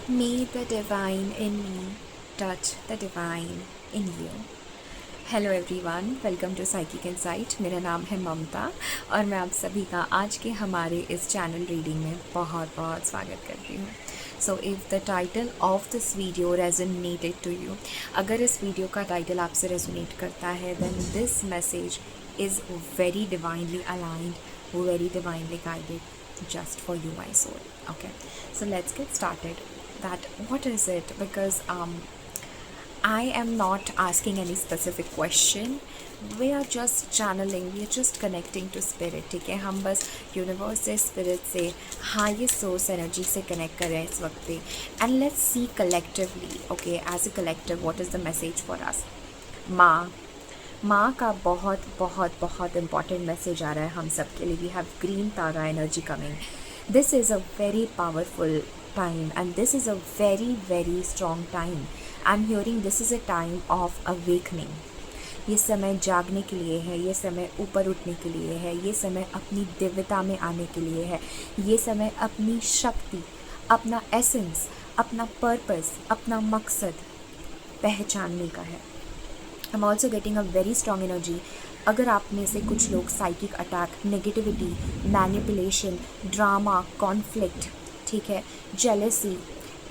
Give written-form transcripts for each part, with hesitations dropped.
May the divine in me touch the divine in you. Hello everyone, welcome to psychic insight. मेरा नाम है ममता और मैं आप सभी का आज के हमारे इस चैनल रीडिंग में बहुत बहुत स्वागत करती हूँ। So if the title of this video resonated to you, अगर इस वीडियो का टाइटल आपसे रेजोनेट करता है, then this message is very divinely aligned, very divinely guided just for you, my soul. Okay, so let's get started. That what is it? Because I am not asking any specific question. We are just channeling, we are just connecting to spirit. ठीक है, हम बस universe से, spirit से, highest source energy से connect कर रहे हैं इस वक्त पे। And let's see collectively, okay, as a collective, what is the message for us. माँ का बहुत बहुत बहुत इम्पॉर्टेंट मैसेज आ रहा है हम सब के लिए। We have green Tara energy coming. This is a very powerful time and this is a very very strong time. I am hearing this is a time of awakening. ये समय जागने के लिए है, ये समय ऊपर उठने के लिए है, ये समय अपनी दिव्यता में आने के लिए है, ये समय अपनी शक्ति, अपना एसेंस, अपना पर्पस, अपना मकसद पहचानने का है। I am also getting a very strong energy. अगर आप में से कुछ लोग psychic attack, negativity, manipulation, drama, conflict, ठीक है, जेलेसी,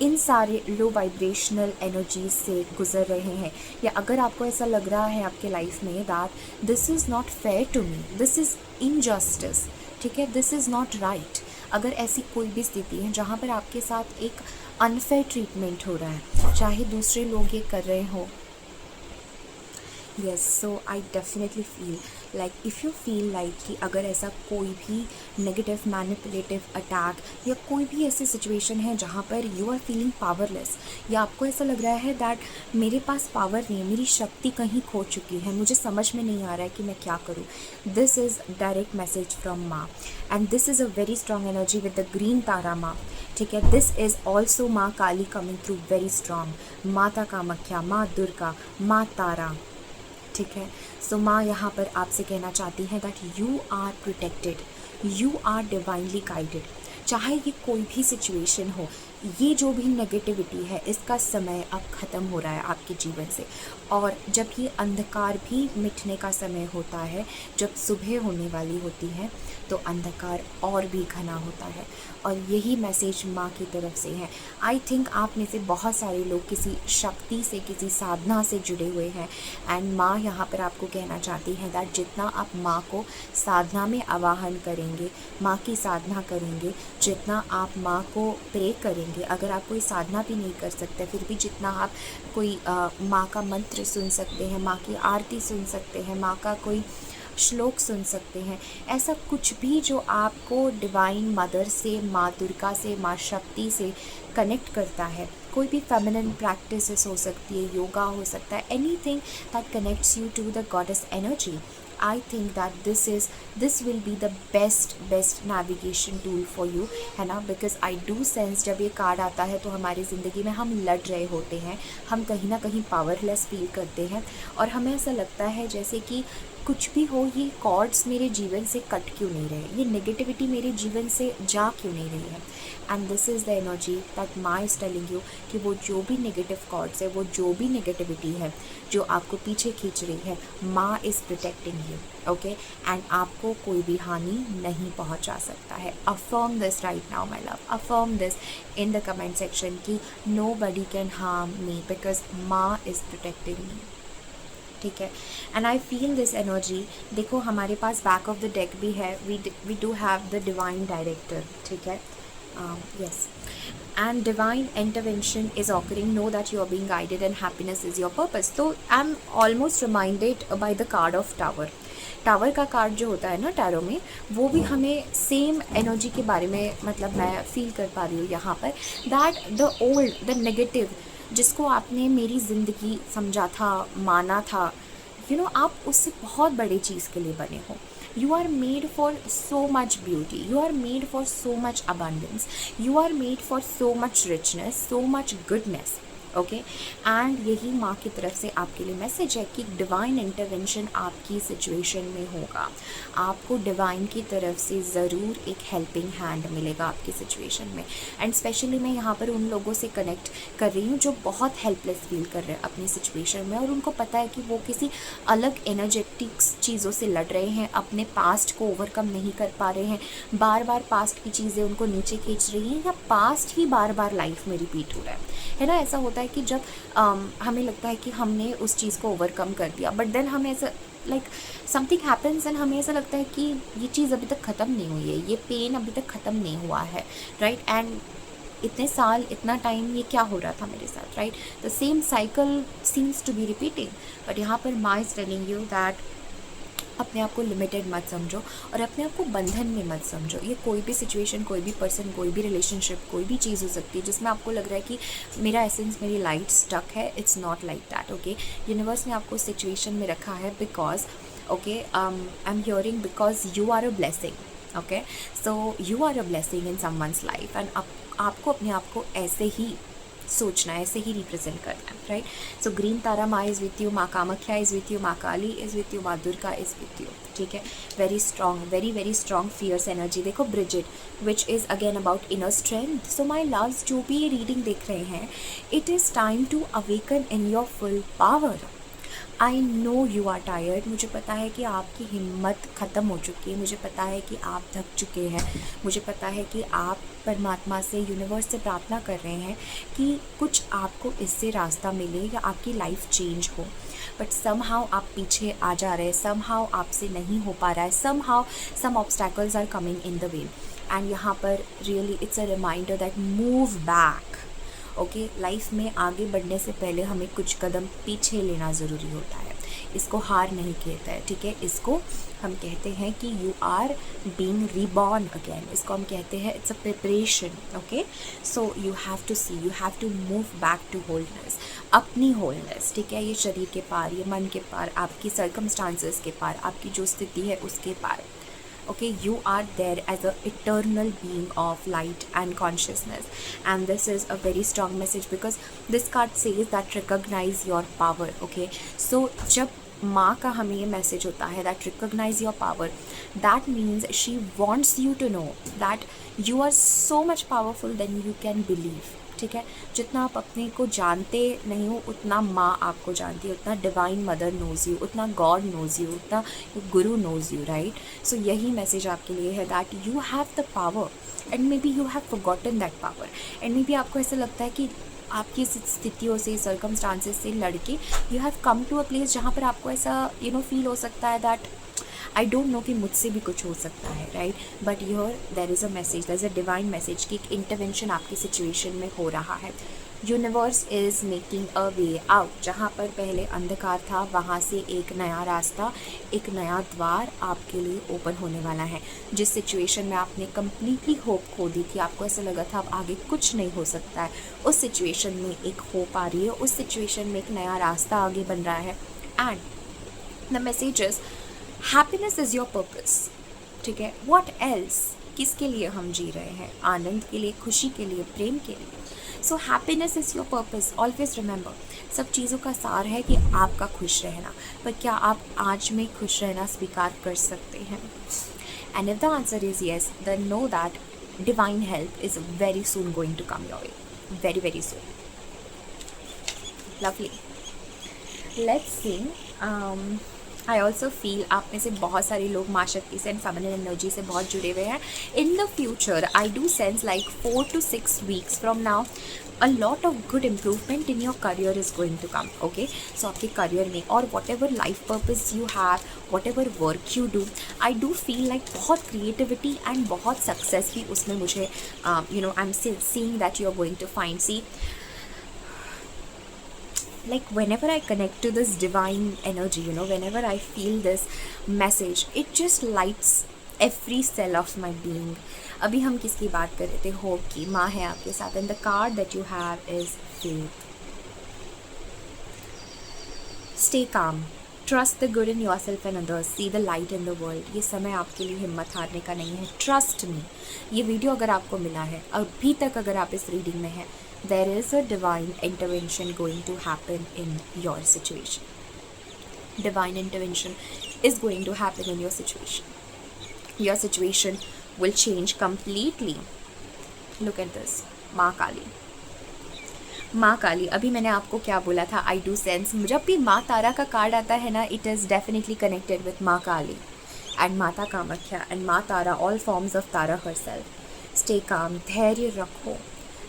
इन सारे लो वाइब्रेशनल एनर्जीज से गुजर रहे हैं, या अगर आपको ऐसा लग रहा है आपके लाइफ में that this is not fair to me, this is injustice, ठीक है, दिस इज़ नॉट राइट, अगर ऐसी कोई भी स्थिति है जहाँ पर आपके साथ एक अनफेयर ट्रीटमेंट हो रहा है, चाहे दूसरे लोग ये कर रहे हो, yes, so I definitely feel like, if you feel like कि अगर ऐसा कोई भी नेगेटिव मैनिपुलेटिव अटैक या कोई भी ऐसी सिचुएशन है जहाँ पर यू आर फीलिंग पावरलेस, या आपको ऐसा लग रहा है दैट मेरे पास पावर नहीं है, मेरी शक्ति कहीं खो चुकी है, मुझे समझ में नहीं आ रहा है कि मैं क्या करूँ, this is direct message from माँ and this is a very strong energy with the green Tara माँ। ठीक है, दिस इज़ ऑल्सो माँ Kali coming through very strong, माता कामाख्या, माँ दुर्गा, माँ तारा। ठीक है, सो माँ यहाँ पर आपसे कहना चाहती है that you are protected, you are divinely guided. चाहे ये कोई भी सिचुएशन हो, ये जो भी नेगेटिविटी है, इसका समय अब ख़त्म हो रहा है आपके जीवन से। और जब ये अंधकार भी मिटने का समय होता है, जब सुबह होने वाली होती है, तो अंधकार और भी घना होता है। और यही मैसेज माँ की तरफ से है। आई थिंक आप में से बहुत सारे लोग किसी शक्ति से, किसी साधना से जुड़े हुए हैं, एंड माँ यहाँ पर आपको कहना चाहती है दैट जितना आप माँ को साधना में आवाहन करेंगे, माँ की साधना करेंगे, जितना आप माँ को प्रे करेंगे, अगर आप कोई साधना भी नहीं कर सकते फिर भी जितना आप कोई माँ का मंत्र सुन सकते हैं, माँ की आरती सुन सकते हैं, माँ का कोई श्लोक सुन सकते हैं, ऐसा कुछ भी जो आपको डिवाइन मदर से, माँ दुर्गा से, माँ शक्ति से कनेक्ट करता है, कोई भी फेमिनिन प्रैक्टिसेस हो सकती है, योगा हो सकता है, anything that connects you to the goddess energy. I think that this will be the best navigation tool for you, है ना, बिकॉज आई डू सेंस जब ये कार्ड आता है तो हमारी ज़िंदगी में हम लड़ रहे होते हैं, हम कहीं ना कहीं पावरलेस फील करते हैं, और हमें ऐसा लगता है जैसे कि कुछ भी हो, ये कॉर्ड्स मेरे जीवन से कट क्यों नहीं रहे, ये नेगेटिविटी मेरे जीवन से जा क्यों नहीं रही है। And this is the energy that माँ इज़ टेलिंग यू कि वो जो भी नेगेटिव कॉर्ड्स है, वो जो भी नेगेटिविटी है जो आपको पीछे खींच रही है, माँ is protecting you, okay, and आपको कोई भी हानि नहीं पहुँचा सकता है। Affirm this right now my love, affirm this in the comment section कि nobody can harm me because माँ इज़ प्रोटेक्टिंग मी। ठीक है, and I feel this energy. देखो हमारे पास बैक ऑफ द डेक भी है, we do have the divine director, ठीक है, yes, and divine intervention is occurring. Know that you are being guided and happiness is your purpose. तो I'm almost reminded by the card of tower. Tower का card जो होता है ना tarot में, वो भी हमें सेम एनर्जी के बारे में, मतलब मैं फील कर पा रही हूँ यहाँ पर, that the old, the negative, जिसको आपने मेरी ज़िंदगी समझा था, माना था, यू नो, आप उससे बहुत बड़े चीज़ के लिए बने हो। You are made for so much beauty, you are made for so much abundance, you are made for so much richness, so much goodness, okay and यही माँ की तरफ से आपके लिए मैसेज है कि डिवाइन इंटरवेंशन आपकी सिचुएशन में होगा, आपको डिवाइन की तरफ से ज़रूर एक हेल्पिंग हैंड मिलेगा आपकी सिचुएशन में। एंड स्पेशली मैं यहाँ पर उन लोगों से कनेक्ट कर रही हूँ जो बहुत हेल्पलेस फील कर रहे हैं अपनी सिचुएशन में, और उनको पता है कि वो किसी अलग एनर्जेटिक्स चीज़ों से लड़ रहे हैं, अपने पास्ट को ओवरकम नहीं कर पा रहे हैं, बार बार पास्ट की चीज़ें उनको नीचे खींच रही हैं, या पास्ट ही बार बार लाइफ में रिपीट हो रहा है ना। ऐसा होता है कि जब हमें लगता है कि हमने उस चीज़ को ओवरकम कर दिया, बट देन हमें ऐसा लाइक समथिंग हैपन्स एंड हमें ऐसा लगता है कि ये चीज़ अभी तक ख़त्म नहीं हुई है, ये पेन अभी तक ख़त्म नहीं हुआ है, राइट। एंड इतने साल, इतना टाइम ये क्या हो रहा था मेरे साथ, right. The same cycle seems to be repeating, but यहाँ पर माँ इज़ टेलिंग यू दैट अपने आप को लिमिटेड मत समझो और अपने आप को बंधन में मत समझो। ये कोई भी सिचुएशन, कोई भी पर्सन, कोई भी रिलेशनशिप, कोई भी चीज़ हो सकती है जिसमें आपको लग रहा है कि मेरा एसेंस, मेरी लाइट स्टक है। It's not like that, okay. Universe ने आपको सिचुएशन में रखा है because okay, I am hearing because you are a blessing, okay. So you are a blessing in someone's life and आपको अपने आप को ऐसे ही सोचना है, ऐसे ही रिप्रेजेंट करना है, राइट। सो ग्रीन तारा माँ इज़ विथ यू, माँ कामाख्या इज़ विथ यू, माँ काली इज़ विथ यू, माँ दुर्गा इज़ विथ यू, ठीक है। Very strong, very very strong fierce energy. देखो Brigit, which is again about inner strength. So my loves, जो भी ये रीडिंग देख रहे हैं, it is time to awaken in your full power. I know you are tired, मुझे पता है कि आपकी हिम्मत ख़त्म हो चुकी है, मुझे पता है कि आप थक चुके हैं, मुझे पता है कि आप परमात्मा से, यूनिवर्स से प्रार्थना कर रहे हैं कि कुछ आपको इससे रास्ता मिले या आपकी लाइफ चेंज हो, बट समहाउ आप पीछे आ जा रहे हैं, समहाउ आपसे नहीं हो पा रहा है, somehow some obstacles are coming in the way. And यहाँ पर really it's a reminder that move back, okay. Life में आगे बढ़ने से पहले हमें कुछ कदम पीछे लेना ज़रूरी होता है। इसको हार नहीं कहता है, ठीक है। इसको हम कहते हैं कि you are being reborn again. इसको हम कहते हैं it's a preparation, okay. So you have to see, you have to move back to wholeness, अपनी होलनेस, ठीक है। ये शरीर के पार, ये मन के पार, आपकी सर्कमस्टांसेस के पार, आपकी जो स्थिति है उसके पार, okay, you are there as a eternal being of light and consciousness, and this is a very strong message because this card says that recognize your power, okay। So जब माँ का हमें ये मैसेज होता है that recognize your power, that means she wants you to know that you are so much powerful than you can believe, ठीक है। जितना आप अपने को जानते नहीं हो उतना माँ आपको जानती है, उतना डिवाइन मदर नोज़ यू, उतना गॉड नोज़ यू, उतना गुरु नोज़ यू, राइट। सो यही मैसेज आपके लिए है that you have the power and may be you have forgotten that power, and may be आपको ऐसा लगता है कि आपकी स्थितियों से, सर्कमस्टांसेस से लड़के you have come to a place जहाँ पर आपको ऐसा फील हो सकता है दैट आई डोंट नो कि मुझसे भी कुछ हो सकता है, right. But your there is a message, there is a divine message कि एक इंटरवेंशन आपकी सिचुएशन में हो रहा है। Universe is making a way out, जहाँ पर पहले अंधकार था वहाँ से एक नया रास्ता, एक नया द्वार आपके लिए ओपन होने वाला है। जिस सिचुएशन में आपने कम्प्लीटली होप खो दी थी, आपको ऐसा लगा था अब आगे कुछ नहीं हो सकता है, उस सिचुएशन में एक होप आ रही है, उस सिचुएशन में एक नया रास्ता आगे बन रहा है। And the message is happiness is your purpose, ठीक है। व्हाट एल्स, किसके लिए हम जी रहे हैं? आनंद के लिए, खुशी के लिए, प्रेम के लिए। So happiness is your purpose. Always remember, सब चीज़ों का सार है कि आपका खुश रहना, पर क्या आप आज में खुश रहना स्वीकार कर सकते हैं? And if the answer is yes, then know that divine help is very soon going to come your way, very very soon. Lovely, let's see. I also feel आप में से बहुत सारे लोग माँ शक्ति से एंड फेमिनिन एनर्जी से बहुत जुड़े हुए हैं। In the future I do sense like 4 to 6 weeks from now a lot of good improvement in your career is going to come, okay। so आपके करियर में और whatever life purpose you have, whatever work you do, I do feel like बहुत creativity and बहुत success भी उसमें मुझे I'm still seeing that you are going to find। See, like whenever I connect to this divine energy, whenever I feel this message, it just lights every cell of my being। अभी हम किसकी बात कर रहे थे? Hope की। माँ है आपके साथ and the card that you have is faith. Stay calm, trust the good in your self and others, C the light in the world. ये समय आपके लिए हिम्मत हारने का नहीं है, ट्रस्ट मी। ये वीडियो अगर आपको मिला है, अभी तक अगर आप इस रीडिंग में हैं, there is a divine intervention going to happen in your situation. Divine intervention is going to happen in your situation. Your situation will change completely. Look at this, माँ काली। माँ काली, अभी मैंने आपको क्या बोला था, आई डू सेंस। जब भी माँ तारा का कार्ड आता है ना, it is definitely connected with माँ काली एंड माता कामाख्या एंड माँ Tara, all forms of Tara herself. Stay calm, धैर्य रखो।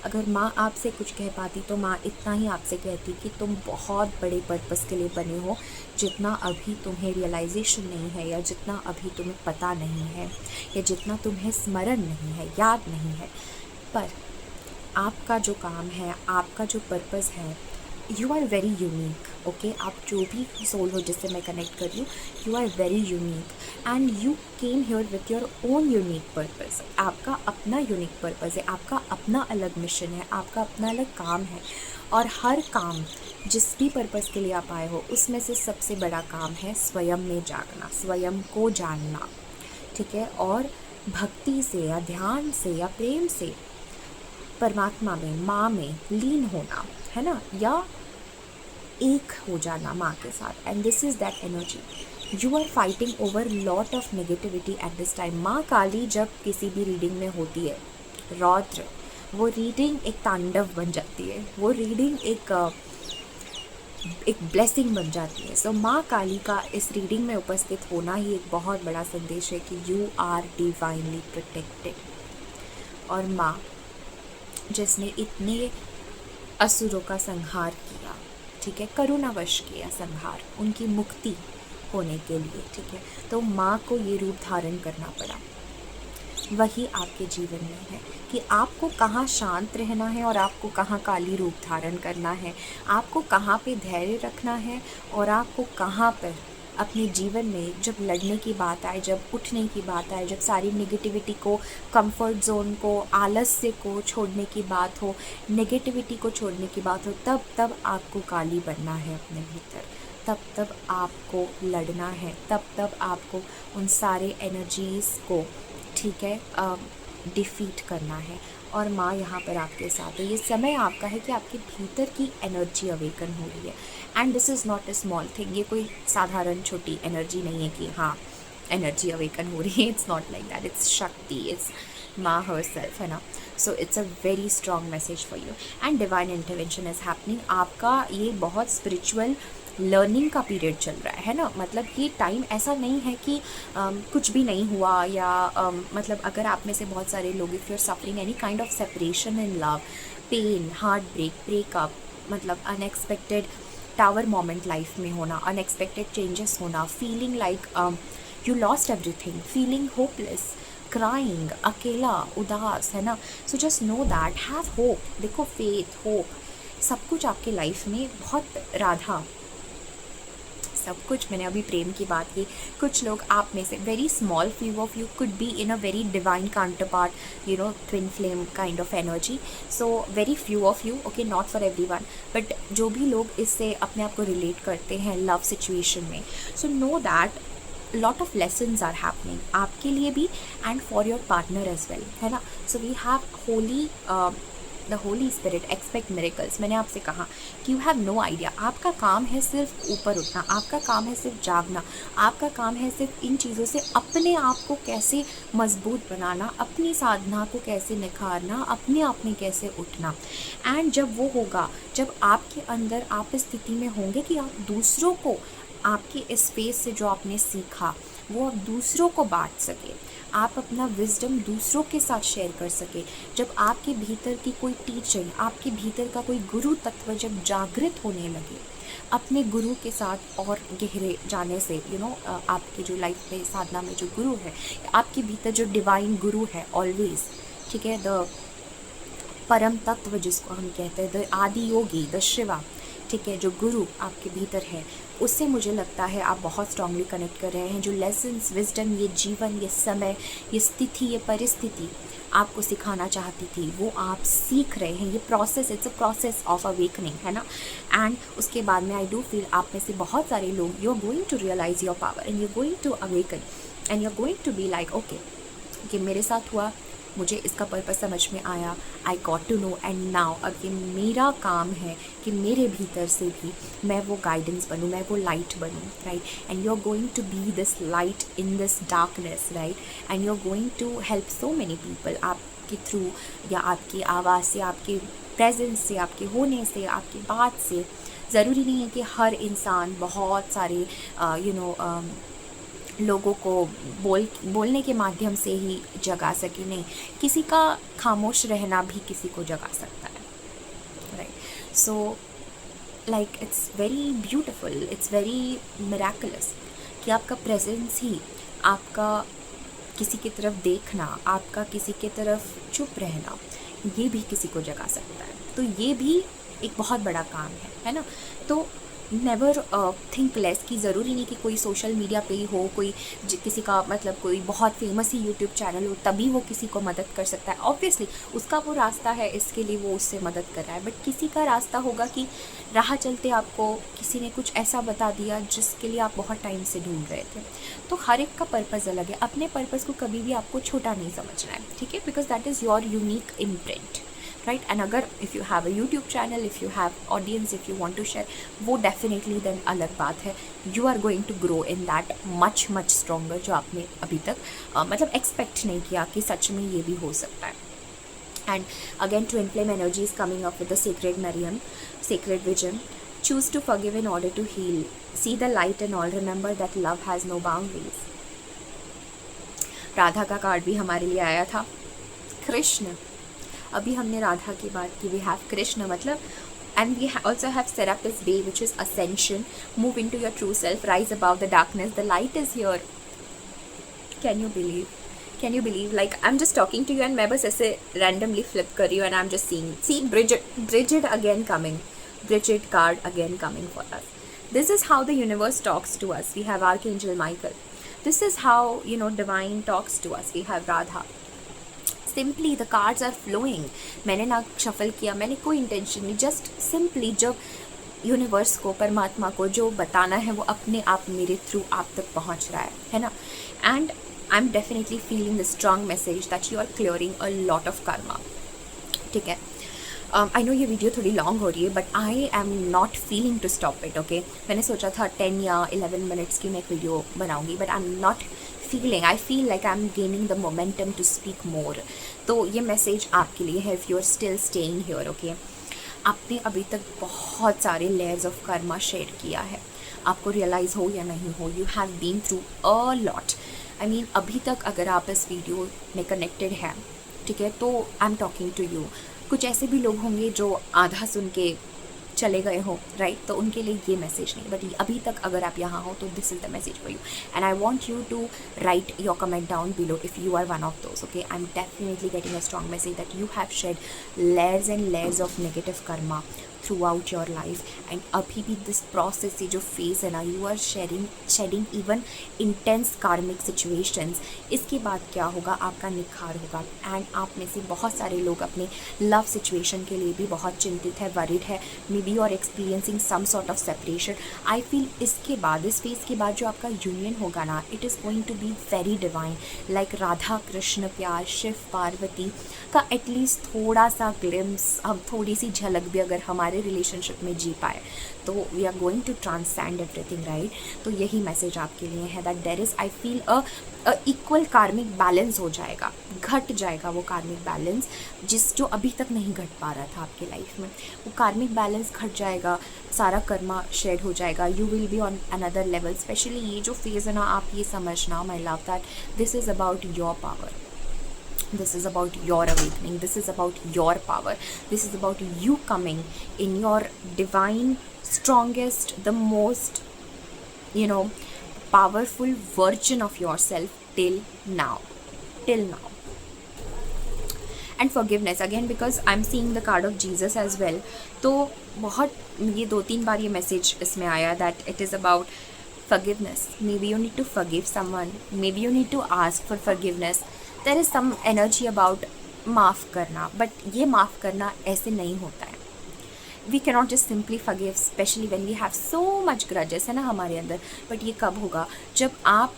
अगर माँ आपसे कुछ कह पाती तो माँ इतना ही आपसे कहती कि तुम बहुत बड़े पर्पस के लिए बने हो, जितना अभी तुम्हें रियलाइजेशन नहीं है, या जितना अभी तुम्हें पता नहीं है, या जितना तुम्हें स्मरण नहीं है, याद नहीं है। पर आपका जो काम है, आपका जो पर्पस है, you are very unique. Okay, आप जो भी सोल हो जिससे मैं कनेक्ट कर रही हूँ, you are very unique and you came here with your own unique purpose. आपका अपना यूनिक पर्पस है, आपका अपना अलग मिशन है, आपका अपना अलग काम है। और हर काम, जिस भी पर्पस के लिए आप आए हो, उसमें से सबसे बड़ा काम है स्वयं में जागना, स्वयं को जानना। ठीक है, और भक्ति से या ध्यान से या प्रेम से परमात्मा में, माँ में लीन होना, है ना, या एक हो जाना माँ के साथ। And this is that energy. You are fighting over lot of negativity at this time. माँ काली जब किसी भी रीडिंग में होती है, रौद्र, वो रीडिंग एक तांडव बन जाती है, वो रीडिंग एक ब्लेसिंग बन जाती है। सो माँ काली का इस रीडिंग में उपस्थित होना ही एक बहुत बड़ा संदेश है कि यू आर डिवाइनली प्रोटेक्टेड। और माँ जिसने इतने असुरों का संहार किया, ठीक है, करुणावश किया संहार, उनकी मुक्ति होने के लिए, ठीक है, तो माँ को ये रूप धारण करना पड़ा। वही आपके जीवन में है कि आपको कहाँ शांत रहना है और आपको कहाँ काली रूप धारण करना है, आपको कहाँ पे धैर्य रखना है और आपको कहाँ पर अपने जीवन में जब लड़ने की बात आए, जब उठने की बात आए, जब सारी नेगेटिविटी को, कंफर्ट जोन को, आलस्य को छोड़ने की बात हो, नेगेटिविटी को छोड़ने की बात हो, तब आपको काली बनना है अपने भीतर। तब आपको लड़ना है, तब आपको उन सारे एनर्जीज़ को, ठीक है, डिफीट करना है। और माँ यहाँ पर आपके साथ है। ये समय आपका है कि आपके भीतर की एनर्जी अवेकन हो रही है। And this is not a small thing. ये कोई साधारण छोटी एनर्जी नहीं है कि हाँ एनर्जी अवेकन हो रही है। It's not like that, it's शक्ति, इट्स माँ हरसेल्फ, है ना। So it's a very strong message for you and divine intervention is happening. आपका ये बहुत स्पिरिचुअल लर्निंग का पीरियड चल रहा है ना। मतलब ये टाइम ऐसा नहीं है कि कुछ भी नहीं हुआ, या मतलब अगर आप में से बहुत सारे लोग, if you are suffering any kind of separation in love, pain, heart break, breakup, मतलब अनएक्सपेक्टेड टावर मोमेंट लाइफ में होना, अनएक्सपेक्टेड चेंजेस होना, feeling like you lost everything, feeling hopeless, crying, अकेला, उदास, है ना। So just know that, have hope. देखो, faith, hope, सब कुछ आपके लाइफ में बहुत राधा, सब कुछ। मैंने अभी प्रेम की बात की। कुछ लोग आप में से, very small few of you could be in a very divine counter part, you know, twin flame kind of energy. So very few of you, okay, not for everyone, but जो भी लोग इससे अपने आप को रिलेट करते हैं love situation में, so know that lot of lessons are happening आपके लिए भी and for your partner as well, है ना। So we have the holy spirit expect miracles. मैंने आपसे कहा कि यू हैव नो आइडिया। आपका काम है सिर्फ ऊपर उठना, आपका काम है सिर्फ जागना, आपका काम है सिर्फ इन चीज़ों से अपने आप को कैसे मजबूत बनाना, अपनी साधना को कैसे निखारना, अपने आप में कैसे उठना। एंड जब वो होगा, जब आपके अंदर आप इस स्थिति में होंगे कि आप दूसरों को, आपके इस फेस से जो आपने सीखा वो आप दूसरों को बांट सके, आप अपना विजडम दूसरों के साथ शेयर कर सके। जब आपके भीतर की कोई टीचिंग, आपके भीतर का कोई गुरु तत्व जब जागृत होने लगे, अपने गुरु के साथ और गहरे जाने से, यू नो, आपके जो लाइफ में साधना में जो गुरु है, आपके भीतर जो डिवाइन गुरु है ऑलवेज, ठीक है, द परम तत्व जिसको हम कहते हैं, द आदि योगी, द शिवा, ठीक है, जो गुरु आपके भीतर है, उससे मुझे लगता है आप बहुत स्ट्रांगली कनेक्ट कर रहे हैं। जो लेसन्स, विजडम, ये जीवन, ये समय, ये स्थिति, ये परिस्थिति आपको सिखाना चाहती थी वो आप सीख रहे हैं। ये process, it's a process of awakening, है ना। एंड उसके बाद में आई डू फील आप में से बहुत सारे लोग you are going to realise your power and you are going to awaken and you are going to be like okay, कि मेरे साथ हुआ, मुझे इसका पर्पस समझ में आया, I got to know, and now अब ये मेरा काम है कि मेरे भीतर से भी मैं वो गाइडेंस बनूँ, मैं वो लाइट बनूँ, right. And you are going to be this light in this darkness, right. And you are going to help so many people आपके थ्रू, या आपकी आवाज़ से, आपके प्रेजेंस से, आपके होने से, आपकी बात से। ज़रूरी नहीं है कि हर इंसान बहुत सारे लोगों को बोलने के माध्यम से ही जगा सके, नहीं, किसी का खामोश रहना भी किसी को जगा सकता है, right. So like it's very beautiful, it's very miraculous कि आपका प्रेजेंस ही, आपका किसी की तरफ देखना, आपका किसी की तरफ चुप रहना, ये भी किसी को जगा सकता है। तो ये भी एक बहुत बड़ा काम है ना। तो नेवर थिंक लेस, कि ज़रूरी नहीं कि कोई सोशल मीडिया पे ही हो, कोई किसी का मतलब कोई बहुत फेमस ही यूट्यूब चैनल हो तभी वो किसी को मदद कर सकता है। ऑब्वियसली उसका वो रास्ता है, इसके लिए वो उससे मदद कर रहा है, बट किसी का रास्ता होगा कि राह चलते आपको किसी ने कुछ ऐसा बता दिया जिसके लिए आप बहुत टाइम से ढूंढ रहे थे। तो हर एक का पर्पज़ अलग है, अपने पर्पज़ को कभी भी आपको छोटा नहीं समझना है, ठीक है, because that is your unique imprint, right. And अगर if you have a YouTube channel, if you have audience, if you want to share, वो डेफिनेटली देन अलग बात है। You are going to grow in that much stronger, जो आपने अभी तक मतलब एक्सपेक्ट नहीं किया कि सच में ये भी हो सकता है। And again twin flame energy is coming up with the sacred Mariam, sacred vision. Choose to forgive in order to heal, see the light and all, remember that love has no boundaries. Radha का card भी हमारे लिए आया था, कृष्ण। अभी हमने राधा की बात की, वी हैव कृष्ण, मतलब and we also have Serapis Bey which is ascension, move in to your true self, rise about the darkness, the light is here. Can you believe like I am just talking to you and मैं बस ऐसे randomly flip कर रही हूँ and I am just seeing, see Brigid again coming, Brigid card again coming for us. This is how the universe talks to us. We have Archangel Michael. This is how, divine talks to us. We have Radha. Simply the cards are flowing. मैंने ना shuffle किया, मैंने कोई intention नहीं, just simply जब universe को, परमात्मा को जो बताना है वो अपने आप मेरे थ्रू आप तक पहुंच रहा है ना। And I am definitely feeling the strong message that you are clearing a lot of karma, ठीक है। आई नो ये वीडियो थोड़ी लॉन्ग हो रही है, but I am not feeling to stop it, okay. मैंने सोचा था 10 या 11 मिनट्स की मैं एक वीडियो बनाऊंगी, but I am not feeling, I feel like I am gaining the momentum to speak more. तो ये मैसेज आपके लिए है, if you are still staying here, okay. आपने अभी तक बहुत सारे लेयर्स ऑफ कर्मा शेयर किया है, आपको रियलाइज़ हो या नहीं हो, you have been through a lot. I mean अभी तक अगर आप इस वीडियो में कनेक्टेड हैं, ठीक है, तो I am talking to you. कुछ ऐसे भी लोग होंगे जो आधा सुन के चले गए हो, राइट, तो उनके लिए ये मैसेज नहीं, बट अभी तक अगर आप यहाँ हो तो this is the message for you and I want you to write your comment down below if you are one of those, okay. I am definitely getting a strong message that you have shed layers and layers of negative karma throughout your life and अभी भी this process, ये जो phase है ना, you are shedding even intense karmic situations. इसके बाद क्या होगा, आपका निखार होगा। एंड आप में से बहुत सारे लोग अपने लव सिचुएशन के लिए भी बहुत चिंतित है, वरिड है, मे बी और experiencing some sort of separation. I feel इसके बाद, इस फेज़ के बाद जो आपका यूनियन होगा ना, it is going to be very divine, like Radha Krishna प्यार, शिव पार्वती का एटलीस्ट थोड़ा सा ग्लिम्स, हम थोड़ी सी झलक भी अगर हमारे रिलेशनशिप में जी पाए तो we are going to transcend everything, right. तो यही मैसेज आपके लिए है that there is, I feel a equal karmic balance हो जाएगा, घट जाएगा वो कार्मिक बैलेंस जो अभी तक नहीं घट पा रहा था आपके लाइफ में, वो कार्मिक बैलेंस घट जाएगा, सारा कर्मा शेड हो जाएगा, you will be on another level. Specially ये जो फेज़ है ना, आप ये समझना, my love, that this is about your power, this is about your awakening, this is about your power, this is about you coming in your divine, strongest, the most powerful version of yourself till now. And forgiveness again, because I'm seeing the card of Jesus as well, तो बहुत ये 2-3 बार ये message इसमें आया that it is about forgiveness. Maybe you need to forgive someone, maybe you need to ask for forgiveness. There is some energy about माफ़ करना, but ये माफ़ करना ऐसे नहीं होता है. We cannot just simply forgive, specially when we have so much grudges है ना हमारे अंदर. बट ये कब होगा? जब आप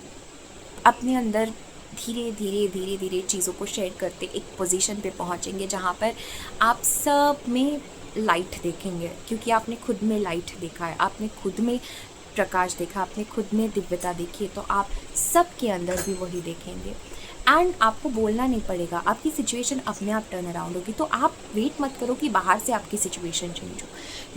अपने अंदर धीरे धीरे धीरे धीरे चीज़ों को शेयर करते एक पोजीशन पे पहुंचेंगे जहाँ पर आप सब में लाइट देखेंगे, क्योंकि आपने खुद में लाइट देखा है, आपने खुद में प्रकाश देखा, आपने खुद में दिव्यता देखी है, तो आप सबके अंदर भी वही देखेंगे. एंड आपको बोलना नहीं पड़ेगा, आपकी सिचुएशन अपने आप टर्न अराउंड होगी. तो आप वेट मत करो कि बाहर से आपकी सिचुएशन चेंज हो.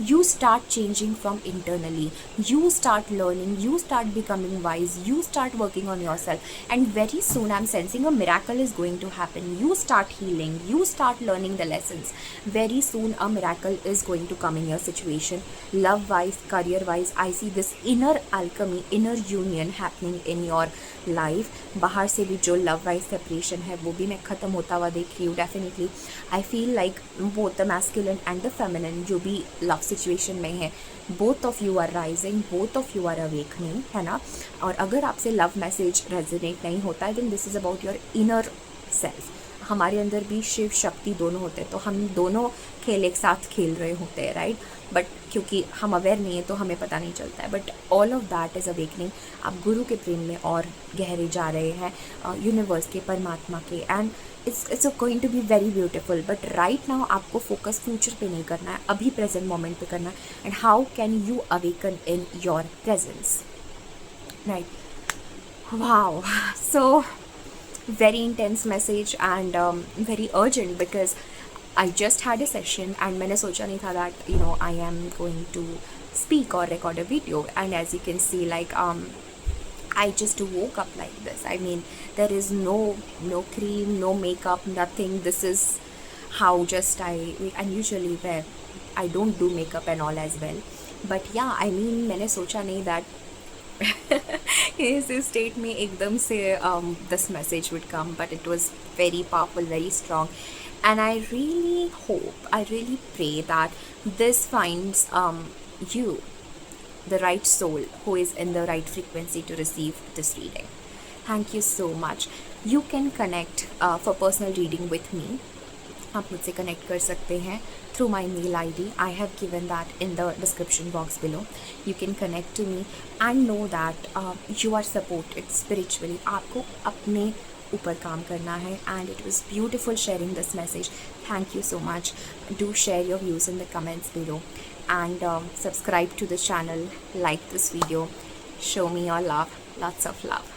You start changing from internally, you start learning, you start becoming wise, you start working on yourself, and very soon I'm sensing a miracle is going to happen. You start healing, you start learning the lessons. Very soon a miracle is going to come in your situation, love wise, career wise. I see this inner alchemy, inner union happening in your life. बाहर से भी जो love wise separation है वो भी मैं ख़त्म होता हुआ देख रही हूँ. Definitely I feel like both the masculine and the feminine जो भी लव सिचुएशन में है, both of you are rising, both of you are awakening, है ना. और अगर आपसे लव मैसेज रेजोनेट नहीं होता है, then this is about your inner self. हमारे अंदर भी शिव शक्ति दोनों होते हैं, तो हम दोनों खेल एक साथ खेल रहे होते हैं, राइट. बट क्योंकि हम अवेयर नहीं है तो हमें पता नहीं चलता है. But all of that is awakening. आप गुरु के प्रेम में और गहरे जा रहे हैं, यूनिवर्स के, परमात्मा के, and it's going to be very beautiful. But right now आपको फोकस फ्यूचर पे नहीं करना है, अभी प्रेजेंट मोमेंट पे करना है. And how can you awaken in your presence, right. Wow, so very intense message and very urgent, because I just had a session and मैंने सोचा नहीं था that I am going to speak or record a video. And as you can see, like I just woke up like this. I mean, there is no cream, no makeup, nothing. This is how just and usually where I don't do makeup and all as well. But yeah, I mean, मैंने सोचा नहीं that इस state में एकदम से this message would come. But it was very powerful, very strong, and I really hope, I really pray that this finds you, the right soul who is in the right frequency to receive this reading. Thank you so much. You can connect for personal reading with me. आप मुझसे connect कर सकते हैं through my mail ID. I have given that in the description box below. You can connect to me and know that you are supported spiritually. आपको अपने ऊपर काम करना है. And it was beautiful sharing this message. Thank you so much. Do share your views in the comments below. And subscribe to the channel, like this video, show me your love, lots of love.